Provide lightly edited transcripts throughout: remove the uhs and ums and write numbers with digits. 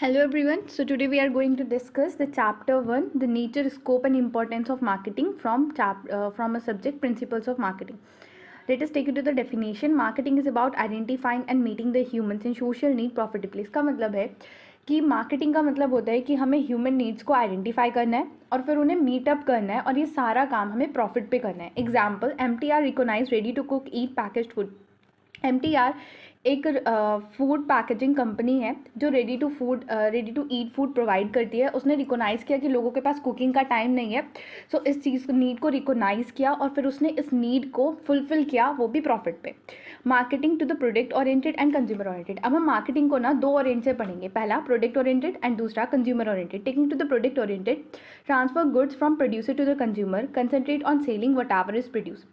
Hello everyone. So today we are going to discuss the chapter 1, the nature, scope and importance of marketing from a subject principles of marketing. Let us take it to the definition. Marketing is about identifying and meeting the humans in social need profitably. इसका मतलब है कि marketing का मतलब होता है कि हमें ह्यूमन नीड्स को आइडेंटिफाई करना है और फिर उन्हें मीटअप करना है और ये सारा काम हमें प्रॉफिट पे करना है. Example, MTR recognise ready to cook eat packaged food. MTR एक फूड पैकेजिंग कंपनी है जो ready to eat food provide करती है. उसने रिकॉग्नाइज़ किया कि लोगों के पास कुकिंग का टाइम नहीं है, सो इस चीज़ नीड को रिकॉग्नाइज़ किया और फिर उसने इस नीड को फुलफिल किया, वो भी प्रॉफिट पे. Marketing to the product oriented and consumer oriented. अब हम मार्केटिंग को ना दो ओरिएंट से पढ़ेंगे. पहला प्रोडक्ट ओरिएंटेड एंड दूसरा consumer oriented. Taking to the product oriented, transfer goods from producer to the consumer, concentrate on selling whatever is produce.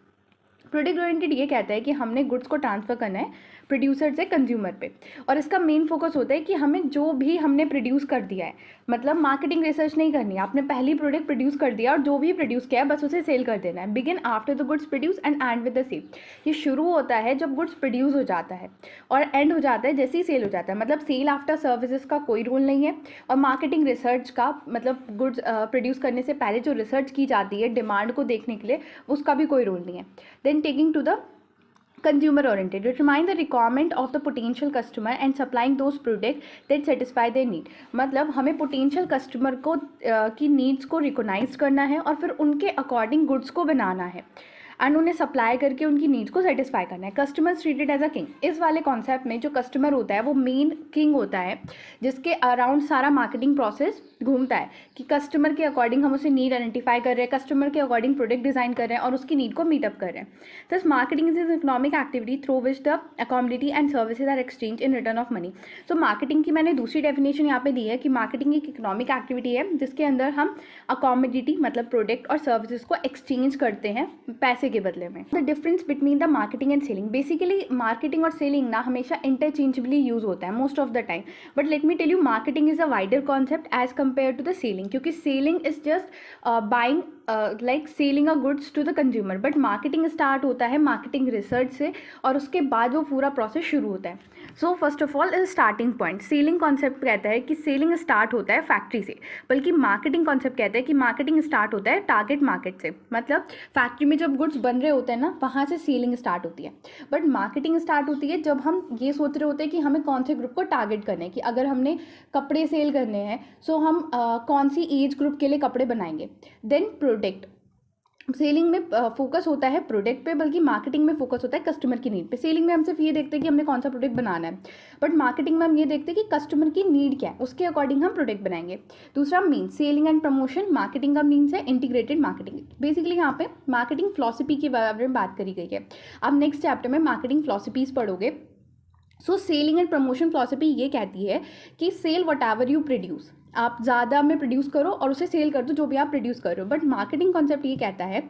Product oriented ये कहता है कि हमने गुड्स को ट्रांसफ़र करना है प्रोड्यूसर से कंज्यूमर पे, और इसका मेन फोकस होता है कि हमें जो भी हमने प्रोड्यूस कर दिया है, मतलब मार्केटिंग रिसर्च नहीं करनी है. आपने पहली प्रोडक्ट प्रोड्यूस कर दिया और जो भी प्रोड्यूस किया है बस उसे सेल कर देना है. Begin after the goods produce and and with the sale. ये शुरू होता है जब गुड्स प्रोड्यूस हो जाता है और एंड हो जाता है जैसे ही सेल हो जाता है. मतलब सेल आफ्टर सर्विसेज का कोई रोल नहीं है, और मार्केटिंग रिसर्च का मतलब गुड्स प्रोड्यूस करने से पहले जो रिसर्च की जाती है डिमांड को देखने के लिए, उसका भी कोई रोल नहीं है. Then taking to the consumer oriented, determine the requirement of the potential customer and supplying those products that satisfy their need. मतलब हमें potential customer को की needs को recognize करना है और फिर उनके according goods को बनाना है एंड उन्हें सप्लाई करके उनकी नीड्स को सेटिस्फाई करना है. Customer treated as a king. इस वाले कॉन्सेप्ट में जो कस्टमर होता है वो मेन किंग होता है, जिसके अराउंड सारा मार्केटिंग प्रोसेस घूमता है कि कस्टमर के अकॉर्डिंग हम उसे नीड आइडेंटिफाई कर रहे हैं, कस्टमर के अकॉर्डिंग प्रोडक्ट डिज़ाइन कर रहे हैं और उसकी नीड को मीटअप कर रहे हैं. This marketing is economic activity through which the commodity and services are exchange in return of money. So marketing की मैंने दूसरी डेफिनेशन यहाँ पे दी है कि मार्केटिंग एक इकोनॉमिक एक्टिविटी है जिसके अंदर हम कमोडिटी मतलब प्रोडक्ट और सर्विसेज को एक्सचेंज करते हैं पैसे के बदले में. The difference between the marketing and selling. Basically marketing और सेलिंग ना हमेशा इंटरचेंजेबली यूज होता है most of the time, but let me tell you marketing is a wider concept as compare to the selling, क्योंकि selling is just buying like selling a goods to the consumer, but marketing start होता है marketing research से और उसके बाद वो पूरा process शुरू होता है. सो first of all is starting point. Selling concept कहता है कि सेलिंग स्टार्ट होता है फैक्ट्री से, बल्कि मार्केटिंग कॉन्सेप्ट कहता है कि मार्केटिंग स्टार्ट होता है टारगेट मार्केट से. मतलब फैक्ट्री में जब गुड्स बन रहे होते हैं ना, वहाँ से सेलिंग स्टार्ट होती है, बट मार्केटिंग स्टार्ट होती है जब हम ये सोच रहे होते हैं कि हमें कौन से ग्रुप को टारगेट करना है, कि अगर हमने कपड़े सेल करने हैं सो हम कौन सी एज ग्रुप के लिए कपड़े बनाएंगे. Then product. सेलिंग में फोकस होता है प्रोडक्ट पे, बल्कि मार्केटिंग में फोकस होता है कस्टमर की नीड पे. सेलिंग में हम सिर्फ ये देखते हैं कि हमने कौन सा प्रोडक्ट बनाना है, बट मार्केटिंग में हम ये देखते हैं कि कस्टमर की नीड क्या है, उसके अकॉर्डिंग हम प्रोडक्ट बनाएंगे. दूसरा mean selling and promotion. Marketing का मीन्स है इंटीग्रेटेड मार्केटिंग. बेसिकली यहाँ पे मार्केटिंग फिलॉसफी के बारे में बात करी गई है. आप नेक्स्ट चैप्टर में मार्केटिंग फिलॉसफीज पढ़ोगे. So selling and promotion philosophy ये कहती है कि sell whatever you produce. आप ज़्यादा में प्रोड्यूस करो और उसे सेल कर दो जो भी आप प्रोड्यूस कर रहे हो. बट मार्केटिंग कॉन्सेप्ट ये कहता है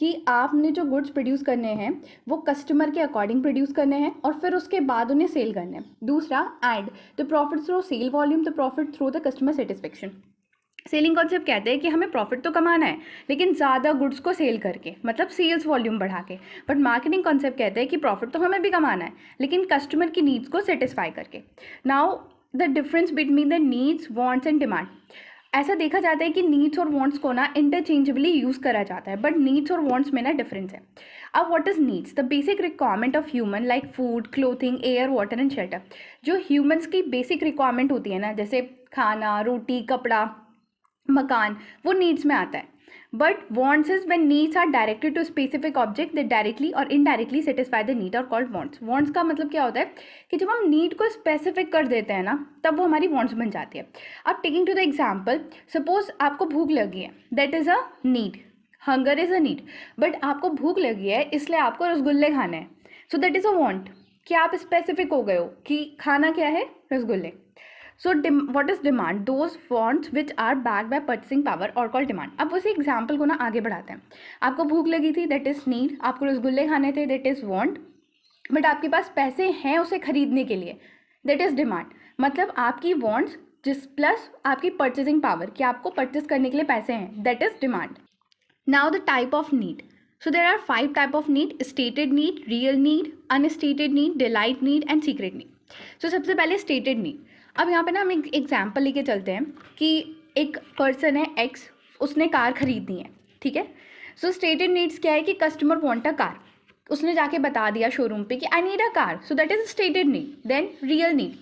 कि आपने जो गुड्स प्रोड्यूस करने हैं वो कस्टमर के अकॉर्डिंग प्रोड्यूस करने हैं और फिर उसके बाद उन्हें सेल करने हैं. दूसरा add the profit through sale volume, the profit through the customer satisfaction. Selling concept कहते हैं कि हमें प्रॉफिट तो कमाना है लेकिन ज़्यादा गुड्स को सेल करके, मतलब सेल्स वॉल्यूम बढ़ा के. बट मार्केटिंग कॉन्सेप्ट कहते हैं कि प्रॉफिट तो हमें भी कमाना है लेकिन कस्टमर की नीड्स को सेटिस्फाई करके. Now the difference between the needs, wants and demand. ऐसा देखा जाता है कि नीड्स और वांट्स को ना इंटरचेंजेबली यूज़ करा जाता है, बट नीड्स और वांट्स में ना डिफरेंस है. अब what is needs? The basic requirement of human like food, clothing, air, water and shelter. जो ह्यूमन्स की बेसिक रिक्वायरमेंट होती है ना, जैसे खाना, रोटी, कपड़ा, मकान, वो नीड्स में आता है. But wants is when needs are directed to specific object that directly और इनडायरेक्टली सेटिस्फाई द नीड और कॉल्ड वॉन्ट्स. वॉन्ट्स का मतलब क्या होता है कि जब हम नीड को स्पेसिफिक कर देते हैं ना, तब वो हमारी वॉन्ट्स बन जाती है. अब taking to the example, suppose आपको भूख लगी है, that is a need. Hunger is a need. But आपको भूख लगी है इसलिए आपको रसगुल्ले खाने हैं, so that is a want. क्या आप स्पेसिफिक हो गए हो कि खाना क्या है? रसगुल्ले. So what is demand? Those wants which are back by purchasing power और कॉल डिमांड. अब उसी एग्जाम्पल को ना आगे बढ़ाते हैं. आपको भूख लगी थी, दैट इज नीड. आपको रसगुल्ले खाने थे, दैट इज वॉन्ट. बट आपके पास पैसे हैं उसे खरीदने के लिए, दैट इज डिमांड. मतलब आपकी वॉन्ट्स जिस प्लस आपकी परचेसिंग पावर, कि आपको परचेस करने के लिए पैसे हैं, that is demand. Now the type of need. So there are 5 type of need: stated need, real need, unstated need, delight need and secret need. So सबसे पहले stated need. अब यहाँ पे ना हम एक एग्जाम्पल लेके चलते हैं कि एक पर्सन है एक्स, उसने कार खरीदनी है, ठीक है। सो स्टेटेड नीड्स क्या है कि कस्टमर वांट अ कार, उसने जाके बता दिया शोरूम पे कि I need a car, so that is stated need. Then real need,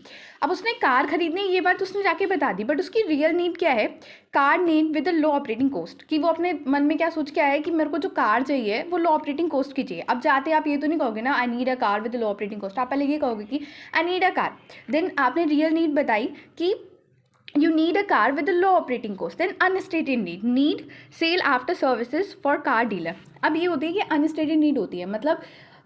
अब उसने कार खरीदनी है, ये बात उसने जाके बता दी, बट उसकी रियल नीड क्या है, car need with a low operating cost, कि वो अपने मन में क्या सोच के आया है कि मेरे को जो कार चाहिए वो लो ऑपरेटिंग कॉस्ट की चाहिए। अब जाते आप ये तो नहीं कहोगे ना I need a car with low operating cost, आप पहले ये कहोगे कि I need a car. Then आपने रियल नीड बताई कि you need a car with a low operating cost. Then unstated need sale after services for car dealer. अब ये होती है कि अनस्टेटेड नीड होती है, मतलब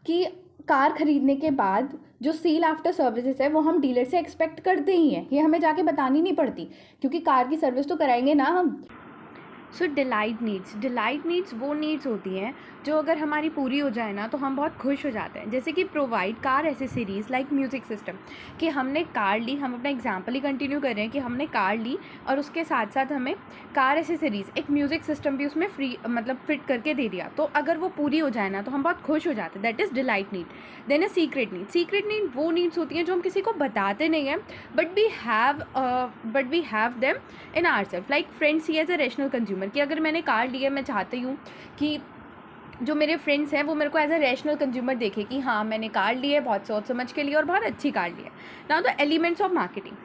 कि कार खरीदने के बाद जो सेल आफ्टर सर्विसेज है वो हम डीलर से एक्सपेक्ट करते ही हैं, ये हमें जाके बतानी नहीं पड़ती, क्योंकि कार की सर्विस तो कराएंगे ना हम। सो डिलाइट नीड्स वो नीड्स होती हैं जो अगर हमारी पूरी हो जाए ना तो हम बहुत खुश हो जाते हैं, जैसे कि provide car accessories like music system, कि हमने कार ली, हम अपना एग्जांपल ही कंटिन्यू कर रहे हैं कि हमने कार ली और उसके साथ साथ हमें कार एसेसरीज एक म्यूज़िक सिस्टम भी उसमें फ्री मतलब फिट करके दे दिया, तो अगर वो पूरी हो जाए ना तो हम बहुत खुश हो जाते हैं, that is delight need. Then a secret need वो नीड्स होती हैं जो हम किसी को बताते नहीं हैं, but we have them in ourself, like friends see as a rational consumer, कि अगर मैंने कार ली है, मैं चाहती हूँ कि जो मेरे फ्रेंड्स हैं वो मेरे को एज अ रैशनल कंज्यूमर देखे कि हाँ मैंने कार ली है, बहुत सोच समझ के लिए और बहुत अच्छी कार ली है। Now the elements of marketing,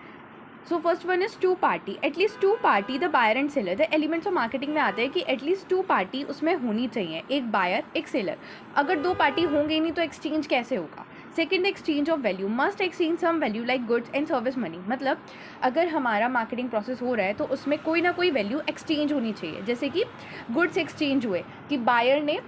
so first one is two party, at least two party, the buyer and seller. The elements of marketing में आते हैं कि एटलीस्ट टू पार्टी उसमें होनी चाहिए, एक बायर एक सेलर। अगर दो पार्टी होंगे नहीं तो एक्सचेंज कैसे होगा। Second, exchange of value, must exchange some value like goods and service money, मतलब अगर हमारा मार्केटिंग प्रोसेस हो रहा है तो उसमें कोई ना कोई वैल्यू एक्सचेंज होनी चाहिए, जैसे कि गुड्स एक्सचेंज हुए कि बायर ने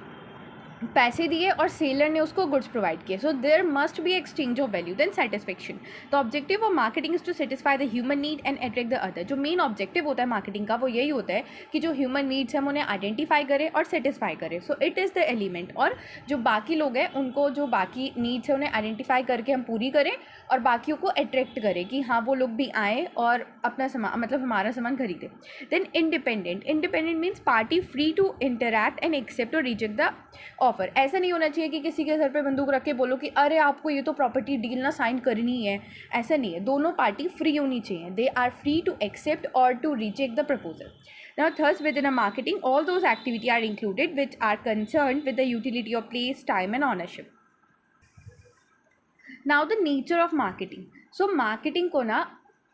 पैसे दिए और सेलर ने उसको गुड्स प्रोवाइड किए, so there must be exchange of value. Then satisfaction, the objective of marketing is to satisfy the human need and attract the other. जो मेन ऑब्जेक्टिव होता है मार्केटिंग का वो यही होता है कि जो ह्यूमन नीड्स हैं हम उन्हें आइडेंटिफाई करें और सेटिस्फाई करें, सो इट इज़ द एलिमेंट। और जो बाकी लोग हैं उनको जो बाकी नीड्स हैं उन्हें आइडेंटिफाई करके हम पूरी करें और बाकियों को अट्रैक्ट करें कि हाँ वो लोग भी आएँ और अपना सामान मतलब हमारा सामान खरीदें। Then independent means party free to interact and accept और रिजेक्ट द ऑफर। ऐसा नहीं होना चाहिए कि किसी के सर पे बंदूक रख के बोलो कि अरे आपको ये तो प्रॉपर्टी डील ना साइन करनी है, ऐसा नहीं है, दोनों पार्टी फ्री होनी चाहिए, they are free to accept और to reject the proposal. Now, thus, within a marketing, all those activities are included which are concerned with the utility of place, time, and ownership. Now, the nature of marketing. So, marketing को ना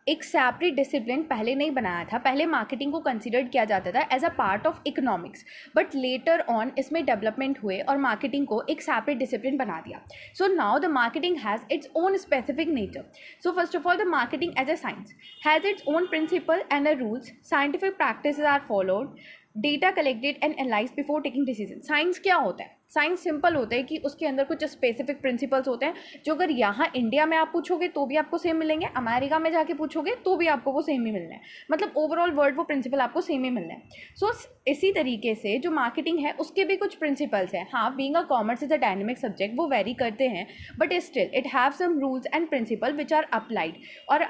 एक separate discipline पहले नहीं बनाया था, पहले marketing को considered किया जाता था as a part of economics, but later on इसमें डेवलपमेंट हुए और मार्केटिंग को एक सेपरेट डिसिप्लिन बना दिया। So now the marketing has its own specific nature. So first of all the marketing as a science has its own principle and a rules, scientific practices are followed, data collected and analyse before taking decision. Science क्या होता है, science simple होता है कि उसके अंदर कुछ specific principles होते हैं जो अगर यहाँ इंडिया में आप पूछोगे तो भी आपको सेम मिलेंगे, अमेरिका में जाके पूछोगे तो भी आपको वो सेम ही मिलना है, मतलब ओवरऑल वर्ल्ड वो प्रिंसिपल आपको सेम ही मिलना है। सो इसी तरीके से जो मार्केटिंग है उसके भी कुछ प्रिंसिपल्स हैं। हाँ, being a commerce is a dynamic subject, वो वेरी करते हैं, but still it have some rules and principle which are applied, और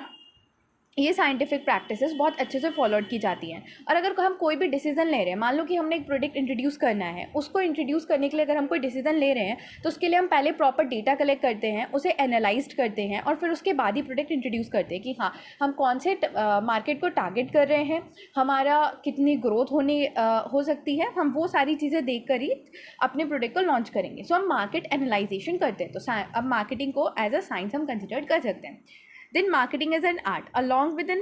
ये साइंटिफिक प्रैक्टिसेस बहुत अच्छे से फॉलोड की जाती हैं। और अगर हम कोई भी डिसीजन ले रहे हैं, मान लो कि हमने एक प्रोडक्ट इंट्रोड्यूस करना है, उसको इंट्रोड्यूस करने के लिए अगर हम कोई डिसीजन ले रहे हैं तो उसके लिए हम पहले प्रॉपर डेटा कलेक्ट करते हैं, उसे एनालाइज करते हैं और फिर उसके बाद ही प्रोडक्ट इंट्रोड्यूस करते हैं कि हाँ हम कौन से मार्केट को टारगेट कर रहे हैं, हमारा कितनी ग्रोथ हो सकती है, हम वो सारी चीज़ें देख कर ही अपने प्रोडक्ट को लॉन्च करेंगे। सो हम मार्केट एनालाइजेशन करते हैं, तो अब मार्केटिंग को एज अ साइंस हम कंसिडर कर सकते हैं। Then marketing is an art along with an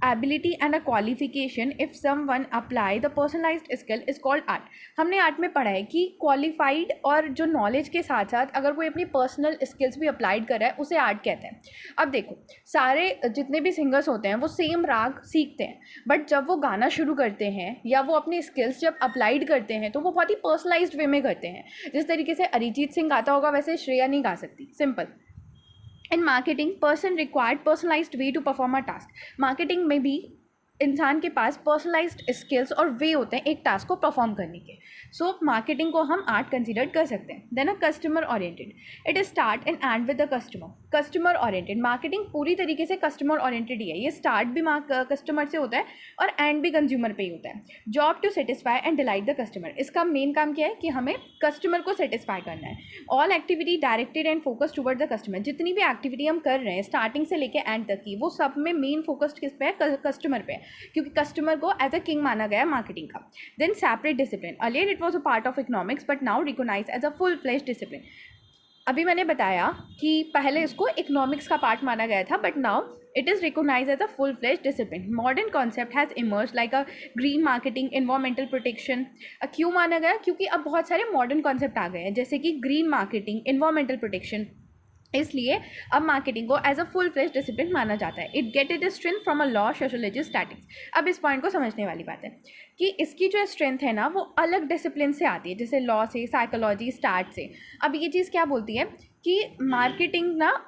ability and a qualification. If someone apply the personalized skill is called art. हमने आर्ट में पढ़ा है कि क्वालिफाइड और जो नॉलेज के साथ साथ अगर कोई अपनी पर्सनल स्किल्स भी अप्लाइड कर रहा है उसे आर्ट कहते हैं। अब देखो सारे जितने भी सिंगर्स होते हैं वो सेम राग सीखते हैं, बट जब वो गाना शुरू करते हैं या वो अपनी स्किल्स जब अप्लाइड करते हैं तो वो बहुत ही पर्सनलाइज्ड वे में करते हैं। जिस तरीके से अरिजीत सिंह गाता होगा वैसे श्रेया नहीं गा सकती, simple. In marketing, person required personalized way to perform a task. Marketing में भी इंसान के पास पर्सनलाइज्ड स्किल्स और वे होते हैं एक टास्क को परफॉर्म करने के. सो मार्केटिंग को हम आर्ट कंसिडर कर सकते हैं. Then a customer oriented, it is start and and with the customer. Customer oriented marketing पूरी तरीके से कस्टमर ओरिएंटेड ही है. ये स्टार्ट भी कस्टमर से होता है और एंड भी कंज्यूमर पे ही होता है. Job to satisfy and delight the customer, इसका मेन काम क्या है कि हमें कस्टमर को सेटिस्फाई करना है. All activity directed and focused toward the customer, जितनी भी एक्टिविटी हम कर रहे हैं स्टार्टिंग से लेके एंड तक की, वो सब में मेन फोकस्ड किस पे है? कस्टमर पे है, क्योंकि कस्टमर को एज अ किंग माना गया है मार्केटिंग का. Then separate discipline, earlier it was a part of economics but now recognised as a full fledged discipline. अभी मैंने बताया कि पहले इसको इकोनॉमिक्स का पार्ट माना गया था, but now it is recognized as a full-fledged discipline. Modern concept has emerged like a green marketing, environmental protection. क्यों माना गया? क्योंकि अब बहुत सारे मॉडर्न कॉन्सेप्ट आ गए हैं, जैसे कि ग्रीन मार्केटिंग, इन्वायरमेंटल प्रोटेक्शन. इसलिए अब मार्केटिंग को as a full fledge discipline माना जाता है. It get it strength from a law, sociology, statics. अब इस पॉइंट को समझने वाली बात है कि इसकी जो स्ट्रेंथ है ना वो अलग डिसिप्लिन से आती है, जैसे लॉ से, साइकोलॉजी, स्टार्ट से. अब ये चीज़ क्या बोलती है कि मार्केटिंग ना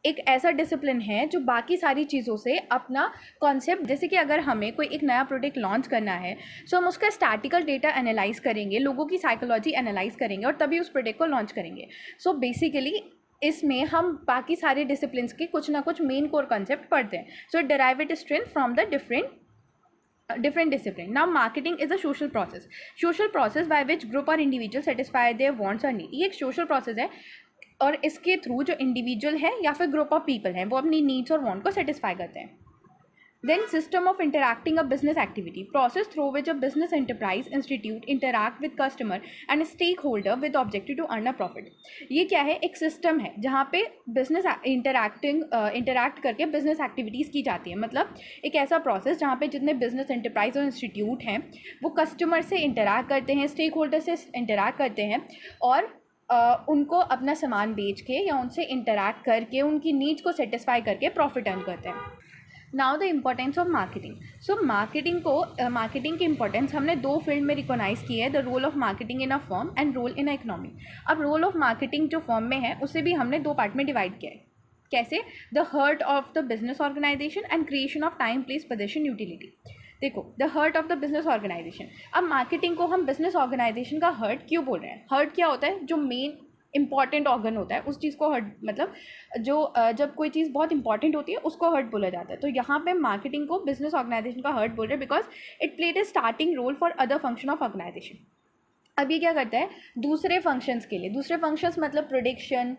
एक ऐसा डिसिप्लिन है जो बाकी सारी चीज़ों से अपना कॉन्सेप्ट, जैसे कि अगर हमें कोई एक नया प्रोडक्ट लॉन्च करना है सो हम उसका स्टैटिकल डेटा एनालाइज करेंगे, लोगों की साइकोलॉजी एनालाइज करेंगे और तभी उस प्रोडक्ट को लॉन्च करेंगे. सो बेसिकली इसमें हम बाकी सारे डिसिप्लिन्स के कुछ ना कुछ मेन कोर कॉन्सेप्ट पढ़ते हैं. So it derive it strength from the different discipline. Now marketing is a social process by which group or individual satisfy their wants or need. ये एक social process है और इसके थ्रू जो individual है या फिर ग्रुप ऑफ पीपल हैं वो अपनी नीड्स और वांट को सेटिस्फाई करते हैं. Then system of interacting a business activity, process through which a business enterprise institute interact with customer and stakeholder with objective to earn a profit. ये क्या है? एक सिस्टम है जहाँ पे बिजनेस इंटरैक्ट करके बिजनेस एक्टिविटीज़ की जाती है. मतलब एक ऐसा प्रोसेस जहाँ पे जितने बिजनेस एंटरप्राइज और इंस्टीट्यूट हैं वो कस्टमर से इंटरैक्ट करते हैं, स्टेक होल्डर से इंटरैक्ट करते हैं और उनको अपना सामान बेच के या उनसे इंटरैक्ट करके उनकी नीड्स को सेटिस्फाई करके प्रॉफिट अर्न करते हैं. Now the importance of marketing. So marketing की इंपॉर्टेंस हमने दो फील्ड में रिकॉग्नाइज की है, the role of marketing in a firm and role in a economy. अब रोल ऑफ मार्केटिंग जो फर्म में है उसे भी हमने दो पार्ट में डिवाइड किया है. कैसे? The heart of the business organisation and creation of time, place, position, utility. देखो, the heart of the business organisation. अब मार्केटिंग को हम बिजनेस ऑर्गेनाइजेशन का हार्ट क्यों बोल रहे हैं? हार्ट क्या होता है? जो मेन इंपॉर्टेंट ऑर्गन होता है उस चीज़ को हर्ट, मतलब जो जब कोई चीज़ बहुत इंपॉर्टेंट होती है उसको हर्ट बोला जाता है. तो यहाँ पे मार्केटिंग को बिजनेस ऑर्गेनाइजेशन का हर्ट बोल रहे हैं because it played a starting role for other function of organisation. अब ये क्या करता है? दूसरे फंक्शंस के लिए, दूसरे फंक्शंस मतलब production,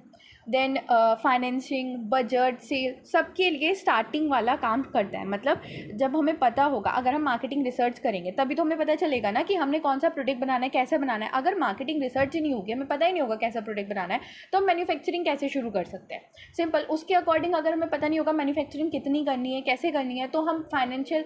then financing, budget, sale, सबके लिए स्टार्टिंग वाला काम करता है. मतलब जब हमें पता होगा, अगर हम मार्केटिंग रिसर्च करेंगे तभी तो हमें पता चलेगा ना कि हमने कौन सा प्रोडक्ट बनाना है, कैसे बनाना है. अगर मार्केटिंग रिसर्च ही नहीं होगी, हमें पता ही नहीं होगा कैसा प्रोडक्ट बनाना है, तो हम मैन्युफैक्चरिंग कैसे शुरू कर सकते हैं? सिंपल. उसके अकॉर्डिंग अगर हमें पता नहीं होगा मैन्युफैक्चरिंग कितनी करनी है, कैसे करनी है, तो हम फाइनेंशियल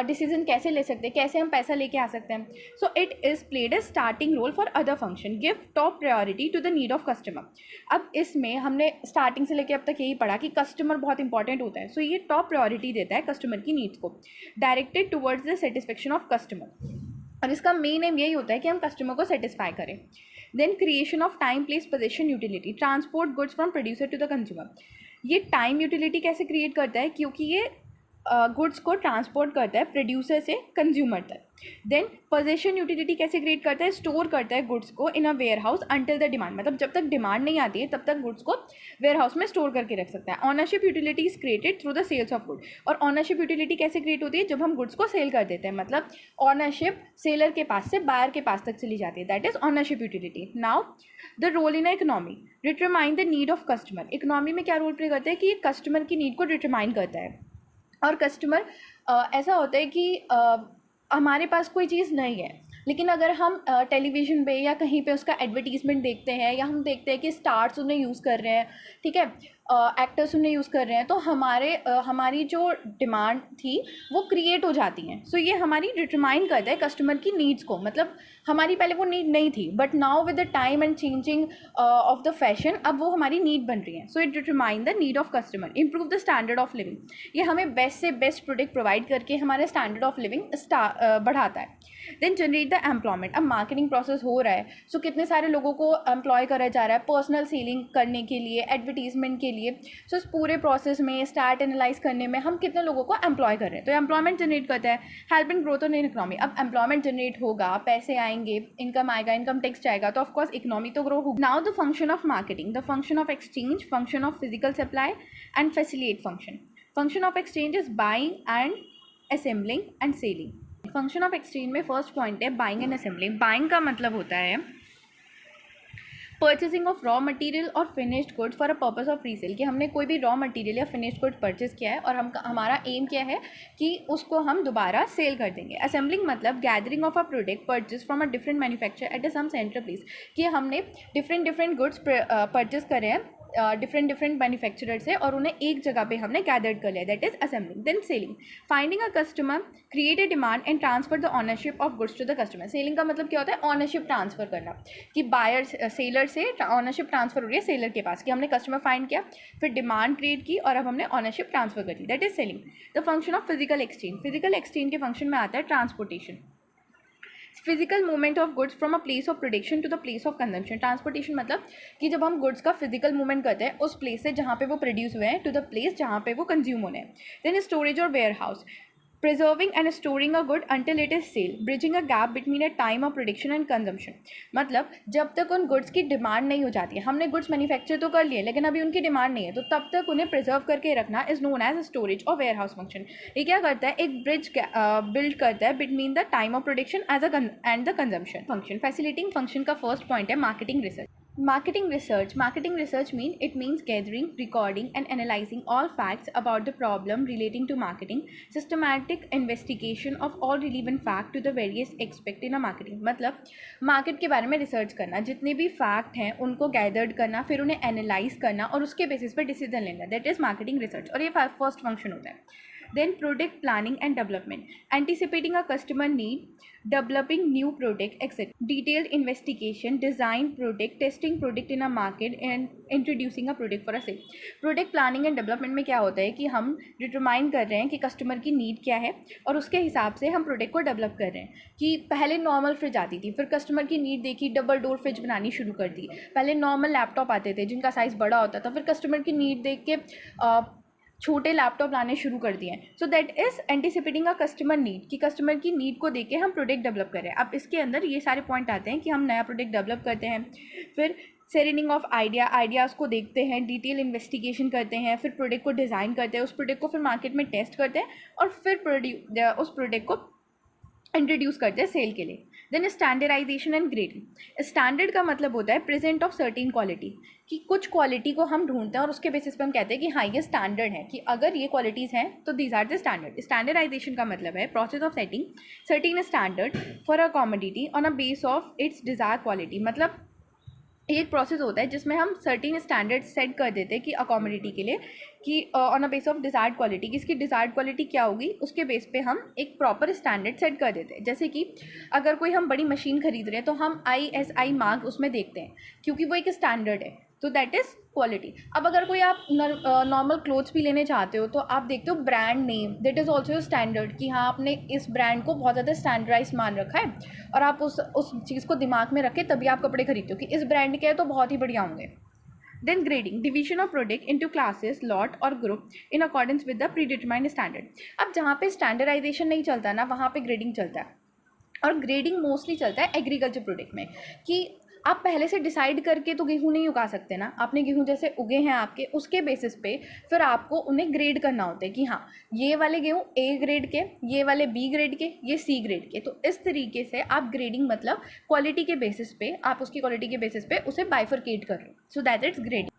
डिसीजन कैसे ले सकते हैं, कैसे हम पैसा लेके आ सकते हैं. So it is played a starting role for other function, give top priority to the need of customer. अब इसमें हमने स्टार्टिंग से लेके अब तक यही पढ़ा कि कस्टमर बहुत इंपॉर्टेंट होता है. सो ये टॉप प्रायोरिटी देता है कस्टमर की नीड्स को, directed towards the satisfaction of customer. और इसका मेन एम यही होता है कि हम कस्टमर को सेटिस्फाई करें. Then creation of time, place, position, utility, transport goods from producer to the consumer. ये टाइम यूटिलिटी कैसे क्रिएट करता है? क्योंकि ये गुड्स को ट्रांसपोर्ट करता है प्रोड्यूसर से कंज्यूमर तक. देन पोजीशन यूटिलिटी कैसे क्रिएट करता है? स्टोर करता है गुड्स को in a warehouse until the demand. मतलब जब तक डिमांड नहीं आती है तब तक गुड्स को वेयर हाउस में स्टोर करके रख सकता है. Ownership utility is created through the sales of good. और ऑनरशिप यूटिलिटी कैसे क्रिएट होती है? जब हम गुड्स को सेल कर देते हैं. मतलब ऑनरशिप सेलर के पास से बायर के पास तक चली जाती है, that is ownership utility. Now the role in economy, determine the need of customer. Economy में क्या रोल प्ले करता है कि ये कस्टमर की नीड को डिटरमाइन करता है. और कस्टमर ऐसा होता है कि हमारे पास कोई चीज़ नहीं है, लेकिन अगर हम टेलीविज़न पे या कहीं पे उसका एडवर्टीज़मेंट देखते हैं या हम देखते हैं कि स्टार्स उन्हें यूज़ कर रहे हैं, ठीक है, एक्टर्स उन्हें यूज़ कर रहे हैं, तो हमारी जो डिमांड थी वो क्रिएट हो जाती हैं. सो ये हमारी डिटरमाइन करता है कस्टमर की नीड्स को. मतलब हमारी पहले वो नीड नहीं थी, but now with the time and changing of the fashion अब वो हमारी नीड बन रही है. So it determine the need of customer, improve the standard of living. ये हमें बेस्ट से बेस्ट प्रोडक्ट प्रोवाइड करके हमारे स्टैंडर्ड ऑफ लिविंग बढ़ाता है. Then generate the employment. अब मार्केटिंग प्रोसेस हो रहा है, सो कितने सारे लोगों को एम्प्लॉय करा जा रहा है पर्सनल सेलिंग करने के लिए, एडवर्टीजमेंट के लिए। सो इस पूरे प्रोसेस में स्टार्ट एनालाइज करने में हम कितने लोगों को एम्प्लॉय कर रहे हैं, तो एम्प्लॉयमेंट जनरेट करता है, help in growth of economy. अब एम्प्लॉयमेंट जनरेट होगा, पैसे आएंगे, इनकम आएगा, इनकम टैक्स जाएगा, तो ऑफकोर्स इकोनॉमी तो ग्रो होगी। Now the function of marketing, the function of exchange, function of physical supply and facilitate function. Function of exchange is buying and assembling and selling. Function of exchange में first point है buying and assembling. Buying का मतलब होता है purchasing of raw material और finished goods for a purpose of resale, कि हमने कोई भी रॉ मटेरियल या फिनिश्ड गुड्स परचेस किया है और हमारा एम क्या है कि उसको हम दोबारा सेल कर देंगे। असेंबलिंग मतलब gathering of a product purchase from a different manufacture at a some central place, कि हमने डिफरेंट गुड्स परचेस करे हैं डिफरेंट मैन्युफैक्चरर से और उन्हें एक जगह पे हमने गैदर्ड कर लिया, that is assembling. Then selling, finding a customer, create a demand and transfer the ownership of goods to the customer. Selling का मतलब क्या होता है, ऑनरशिप ट्रांसफर करना, कि बायर सेलर से ऑनरशिप ट्रांसफर हो रही है सेलर के पास, कि हमने कस्टमर फाइंड किया, फिर डिमांड क्रिएट की और अब हमने ऑनरशिप ट्रांसफर कर दी, that is selling. The function of physical exchange, physical exchange के फंक्शन में आता है transportation, physical movement of goods from a place of production to the place of consumption. Transportation मतलब कि जब हम गुड्स का फिजिकल मूवमेंट करते हैं उस प्लेस से जहाँ पे वो प्रोड्यूस हुए हैं टू द प्लेस जहाँ पे वो कंज्यूम होने हैं। देन स्टोरेज और warehouse, preserving and storing a good until it is sale, bridging a gap between a time of production and consumption। मतलब जब तक उन गुड्स की डिमांड नहीं हो जाती है, हमने गुड्स मैन्युफैक्चर तो कर लिए लेकिन अभी उनकी डिमांड नहीं है, तो तब तक उन्हें प्रिजर्व करके रखना इज नोन एज स्टोरेज और वेयर हाउस फंक्शन। ये क्या करता है, एक ब्रिज बिल्ड करता है between the time of production and the consumption function. Facilitating function का फर्स्ट पॉइंट है marketing research. Marketing research means gathering, recording and analyzing all facts about the problem relating to marketing, systematic investigation of all relevant fact to the various aspect in a marketing। मतलब market के बारे में research करना, जितने भी fact हैं उनको gathered करना, फिर उन्हें एनालाइज करना और उसके बेसिस पर डिसीजन लेना, दैट इज मार्केटिंग रिसर्च, और ये फर्स्ट फंक्शन होता है। Then product planning and development, anticipating a customer need, developing new product, etc. Detailed investigation, design product, testing product in a market and introducing a product for a sale। Product planning and development में क्या होता है कि हम determine कर रहे हैं कि कस्टमर की नीड क्या है और उसके हिसाब से हम प्रोडक्ट को डेवलप कर रहे हैं। कि पहले नॉर्मल फ्रिज आती थी, फिर कस्टमर की नीड देखी, डबल डोर फ्रिज बनानी शुरू कर दी। पहले नॉर्मल लैपटॉप आते थे जिनका साइज़ बड़ा होता था, फिर कस्टमर की नीड देख के छोटे लैपटॉप लाने शुरू कर दिए हैं। So that is anticipating a customer need, कि कस्टमर की नीड को देख के हम प्रोडक्ट डेवलप करें। अब इसके अंदर ये सारे पॉइंट आते हैं कि हम नया प्रोडक्ट डेवलप करते हैं, फिर सेरेनिंग ऑफ आइडियाज़ को देखते हैं, डिटेल इन्वेस्टिगेशन करते हैं, फिर प्रोडक्ट को डिज़ाइन करते हैं, उस प्रोडक्ट को फिर मार्केट में टेस्ट करते हैं और फिर उस प्रोडक्ट को इंट्रोड्यूस करते हैं सेल के लिए। Then standardization and grading. Standard का मतलब होता है प्रेजेंट ऑफ सर्टेन क्वालिटी, कि कुछ क्वालिटी को हम ढूंढते हैं और उसके बेसिस पे हम कहते हैं कि हाँ ये स्टैंडर्ड है, कि अगर ये क्वालिटीज़ हैं तो these are the standard. Standardization का मतलब है process of setting certain standard for a commodity on a base of its desire quality. मतलब एक प्रोसेस होता है जिसमें हम सर्टेन स्टैंडर्ड सेट कर देते हैं कि अकोमोडिटी के लिए, कि on a base of desired quality, कि इसकी डिज़ायर्ड क्वालिटी क्या होगी उसके बेस पे हम एक प्रॉपर स्टैंडर्ड सेट कर देते हैं। जैसे कि अगर कोई हम बड़ी मशीन खरीद रहे हैं तो हम ISI मार्क उसमें देखते हैं क्योंकि वो एक स्टैंडर्ड है, तो दैट इज़ क्वालिटी। अब अगर कोई आप नॉर्मल क्लोथ्स भी लेने चाहते हो तो आप देखते हो brand name, that is also standard, कि हाँ आपने इस ब्रांड को बहुत ज़्यादा स्टैंडर्डाइज मान रखा है और आप उस चीज़ को दिमाग में रख के तभी आप कपड़े खरीदते हो कि इस ब्रांड के हैं तो बहुत ही बढ़िया होंगे। Then grading, division of product into classes, lot और group in accordance with the predetermined standard। अब जहाँ पे स्टैंडर्डाइजेशन नहीं चलता ना वहाँ पे ग्रेडिंग चलता है, और ग्रेडिंग मोस्टली चलता है एग्रीकल्चर प्रोडक्ट में, कि आप पहले से डिसाइड करके तो गेहूँ नहीं उगा सकते ना, आपने गेहूँ जैसे उगे हैं आपके, उसके बेसिस पे फिर आपको उन्हें ग्रेड करना होता है कि हाँ ये वाले गेहूँ A ग्रेड के, ये वाले B ग्रेड के, ये C ग्रेड के। तो इस तरीके से आप ग्रेडिंग मतलब क्वालिटी के बेसिस पे, आप उसकी क्वालिटी के बेसिस पे उसे बाइफरकेट कर रहे हो, so that it's grading.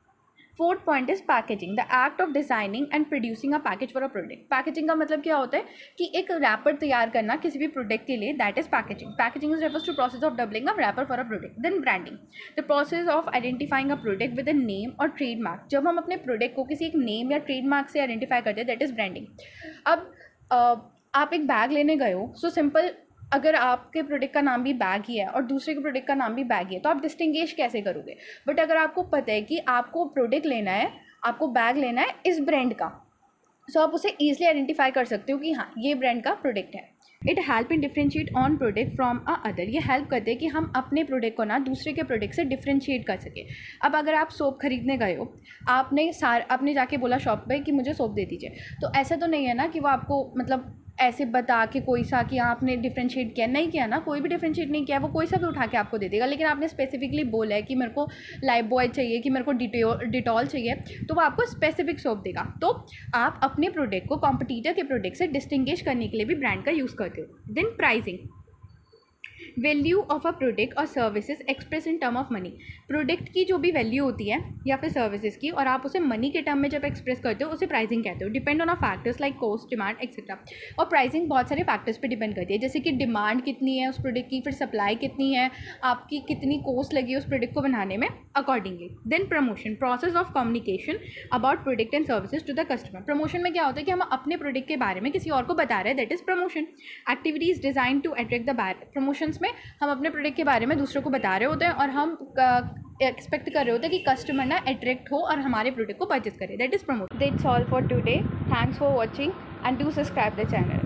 Fourth point is packaging, the act of designing and producing a package for a product. Packaging का मतलब क्या होता है कि एक रैपर तैयार करना किसी भी प्रोडक्ट के लिए, that is packaging. Packaging is refers to process of doubling a wrapper for a product. Then branding, the process of identifying a product with a name और ट्रेडमार्क। जब हम अपने प्रोडक्ट को किसी एक नेम या ट्रेडमार्क से आइडेंटिफाई करते हैं, दैट इज ब्रांडिंग। अब आप एक बैग लेने गए हो, सो सिंपल, अगर आपके प्रोडक्ट का नाम भी बैग ही है और दूसरे के प्रोडक्ट का नाम भी बैग ही है तो आप डिस्टिंग्विश कैसे करोगे। बट अगर आपको पता है कि आपको प्रोडक्ट लेना है, आपको बैग लेना है इस ब्रांड का, सो आप उसे ईजिली आइडेंटिफाई कर सकते हो कि हाँ ये ब्रांड का प्रोडक्ट है। It help in differentiate on product from a other, ये हेल्प करते हैं कि हम अपने प्रोडक्ट को ना दूसरे के प्रोडक्ट से डिफ्रेंशिएट कर सकें। अब अगर आप सोप खरीदने गए हो, आपने जाके बोला शॉप पे कि मुझे सोप दे दीजिए, तो ऐसा तो नहीं है ना कि वो आपको मतलब ऐसे बता के कोई सा कि आपने डिफ्रेंशिएट किया, नहीं किया ना, कोई भी डिफ्रेंशिएट नहीं किया, वो कोई सा भी उठा के आपको दे देगा। लेकिन आपने स्पेसिफिकली बोला है कि मेरे को लाइफ बॉय चाहिए, कि मेरे को डिटॉल चाहिए, तो वो आपको स्पेसिफिक सोप देगा। तो आप अपने प्रोडक्ट को कॉम्पिटिटर के प्रोडक्ट से डिस्टिंग्विश करने के लिए भी ब्रांड का यूज़ करते हो। Then pricing, value of a product और services express in term of money, product की जो भी वैल्यू होती है या फिर सर्विसेज की, और आप उसे मनी के टर्म में जब एक्सप्रेस करते हो उसे प्राइसिंग कहते हो। Depend on a factors like cost, demand etcetera. और प्राइसिंग बहुत सारे फैक्टर्स पे डिपेंड करती है, जैसे कि डिमांड कितनी है उस प्रोडक्ट की, फिर सप्लाई कितनी है, आपकी कितनी कॉस्ट लगी है उस प्रोडक्ट को बनाने में, accordingly. Then promotion, process of communication about product and services to the customer. Promotion में क्या होता है कि हम अपने प्रोडक्ट के बारे में किसी और को बता रहे हैं, that is promotion. Activities design to attract the buyer, promotions में हम अपने प्रोडक्ट के बारे में दूसरों को बता रहे होते हैं और हम एक्सपेक्ट कर रहे होते हैं कि कस्टमर ना अट्रैक्ट हो और हमारे प्रोडक्ट को परचेज करे, that is promote. That's all for today, thanks for watching and do subscribe the channel.